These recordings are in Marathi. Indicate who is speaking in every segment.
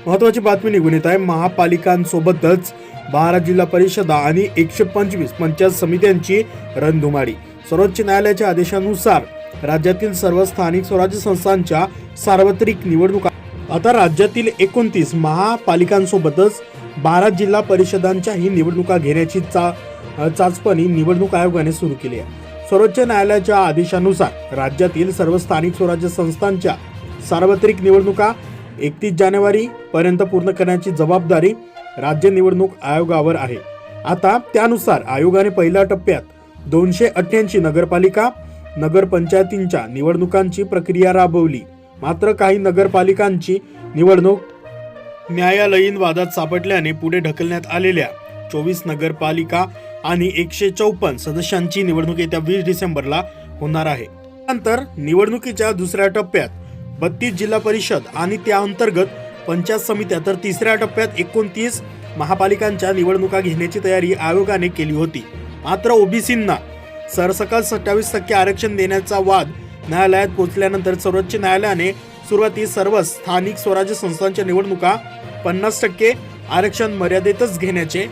Speaker 1: महत्त्वाची बातमी निघून येत आहे। महापालिकांसोबतच 12 जिल्हा परिषदा आणि 125 पंचायत समित्यांची रणधुमाळी। सर्वोच्च न्यायालयाच्या आदेशानुसार राज्यातील सर्व स्थानिक स्वराज्य संस्थांच्या सार्वत्रिक निवडणुका आता राज्यातील 29 महापालिकांसोबतच 12 जिल्हा परिषदांच्याही निवडणुका घेण्याची चाचपणी निवडणूक आयोगाने सुरू केली आहे। सर्वोच्च न्यायालयाच्या आदेशानुसार राज्यातील सर्व स्थानिक स्वराज्य संस्थांच्या सार्वत्रिक निवडणुका 31 जानेवारी पर्यंत पूर्ण करण्याची जबाबदारी राज्य निवडणूक आयोगावर आहे। आता त्यानुसार आयोगाने पहिल्या टप्प्यात 288 नगरपालिका नगरपंचायतींच्या निवडणुकांची प्रक्रिया राबवली। मात्र काही नगरपालिकांची निवडणूक न्यायालयीन वादात सापडल्याने पुढे ढकलण्यात आलेल्या 24 नगरपालिका आणि 154 सदस्यांची निवडणूक येत्या 20 डिसेंबरला होणार आहे। नंतर निवडणुकीच्या दुसऱ्या टप्प्यात 32 जिल्हा परिषद आणि त्या अंतर्गत पंचायत समित्या तर तिसऱ्या टप्प्यात 29 महापालिकांच्या निवडणुका घेण्याची तयारी आयोगाने केली होती। मात्र ओबीसींना सरसकट 27% आरक्षण देण्याचा वाद न्यायालयात पोहोचल्यानंतर सर्वोच्च न्यायालयाने सुरुवातीस सर्व स्थानिक स्वराज्य संस्थांच्या निवडणुका 50% आरक्षण मर्यादेतच घेण्याचे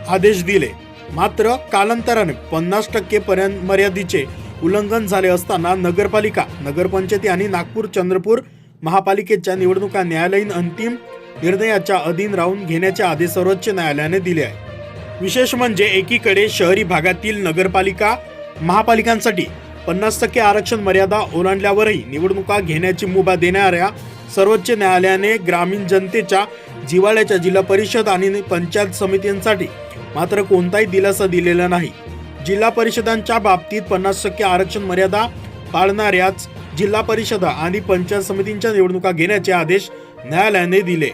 Speaker 1: आदेश दिले। मात्र कालांतराने 50% मर्यादेचे उल्लंघन झाले असताना नगरपालिका नगरपंचायती आणि नागपूर चंद्रपूर महापालिकेच्या निवडणुका न्यायालयीन अंतिम निर्णयाच्या अधीन राहून घेण्याचे आदेश सर्वोच्च न्यायालयाने दिले आहे। विशेष म्हणजे एकीकडे शहरी भागातील नगरपालिका महापालिकांसाठी 50% आरक्षण मर्यादा ओलांडल्यावरही निवडणुका घेण्याची मुभा देणाऱ्या सर्वोच्च न्यायालयाने ग्रामीण जनतेच्या जिव्हाळ्याच्या जिल्हा परिषद आणि पंचायत समित्यांसाठी मात्र कोणताही दिलासा दिलेला नाही। जिल्हा परिषदांच्या बाबतीत 50% आरक्षण मर्यादा पाळणाऱ्याच जिल्हा परिषदा आणि पंचायत समितींच्या निवडणुका घेण्याचे आदेश न्यायालयाने दिले।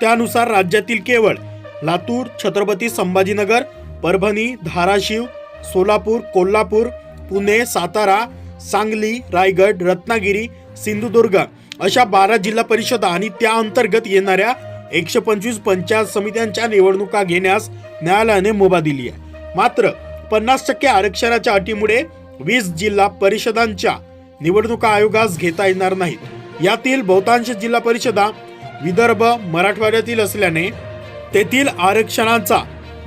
Speaker 1: त्यानुसार राज्यातील केवळ लातूर, छत्रपती संभाजीनगर, परभणी, धाराशिव, सोलापूर, कोल्हापूर, पुणे, सातारा, सांगली, रायगड, रत्नागिरी, सिंधुदुर्ग अशा 12 जिल्हा परिषदा आणि त्या अंतर्गत येणाऱ्या 125 पंचायत समित्यांच्या निवडणुका घेण्यास न्यायालयाने मुभा दिली आहे। मात्र 50% आरक्षणाच्या अटीमुळे 20 जिल्हा परिषदांच्या निवडणुका आयोगास घेता येणार नाहीत। यातील बहुतांश जिल्हा परिषदा विदर्भ मराठवाड्यातील असल्याने तेथील आरक्षणाचा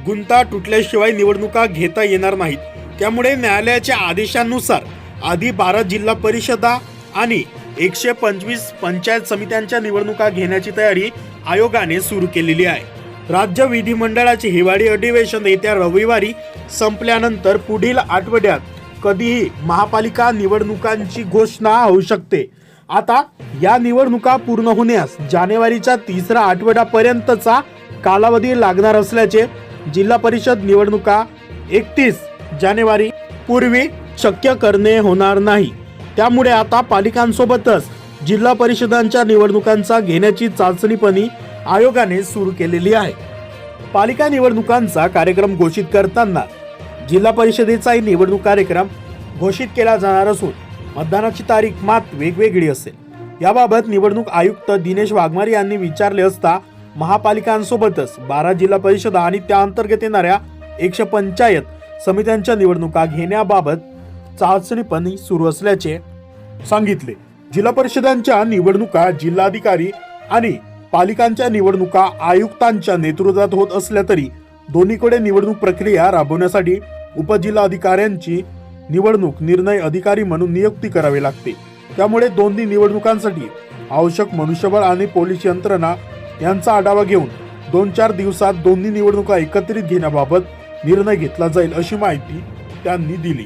Speaker 1: गुंता तुटल्याशिवाय निवडणुका घेता येणार नाहीत। त्यामुळे न्यायालयाच्या आदेशानुसार आधी 12 जिल्हा परिषदा आणि 125 पंचायत समित्यांच्या निवडणुका घेण्याची तयारी आयोगाने सुरू केलेली आहे। राज्य विधिमंडळाचे हिवाळी अधिवेशन येत्या रविवारी संपल्यानंतर पुढील आठवड्यात कधीही महापालिका निवडणुकांची घोषणा होऊ शकते। आता या निवडणुका पूर्ण होण्यास जानेवारीच्या तिसरा आठवड्यापर्यंतचा कालावधी लागणार असल्याचे जिल्हा परिषद निवडणुका 31 जानेवारी पूर्वी शक्य करणे होणार नाही। त्यामुळे आता पालिकांसोबतच जिल्हा परिषदांच्या निवडणुकांचा घेण्याची चाचणीपणी आयोगाने सुरू केलेली आहे। पालिका निवडणुकांचा कार्यक्रम घोषित करताना जिल्हा परिषदेचाही निवडणूक कार्यक्रम घोषित केला जाणार असून मतदानाची तारीख मात्र वेगवेगळी असेल। याबाबत निवडणूक आयुक्त दिनेश वाघमारे यांनी विचारले असता महापालिकांसोबतच 12 जिल्हा परिषदा आणि त्या अंतर्गत येणाऱ्या 100 पंचायत समित्यांच्या निवडणुका घेण्याबाबत चाचणीपणी सुरू असल्याचे सांगितले। जिल्हा परिषदांच्या निवडणुका जिल्हाधिकारी आणि पालिकांच्या निवडणुका आयुक्तांच्या नेतृत्वात होत असल्या तरी दोन्हीकडे निवडणूक प्रक्रिया राबवण्यासाठी उपजिल्हाधिकाऱ्यांची निवडणूक निर्णय अधिकारी म्हणून नियुक्ती करावी लागते। त्यामुळे दोन्ही निवडणुकांसाठी आवश्यक मनुष्यबळ आणि पोलीस यंत्रणा यांचा आढावा घेऊन 2-4 दिवसात दोन्ही निवडणुका एकत्रित घेण्याबाबत निर्णय घेतला जाईल अशी माहिती त्यांनी दिली।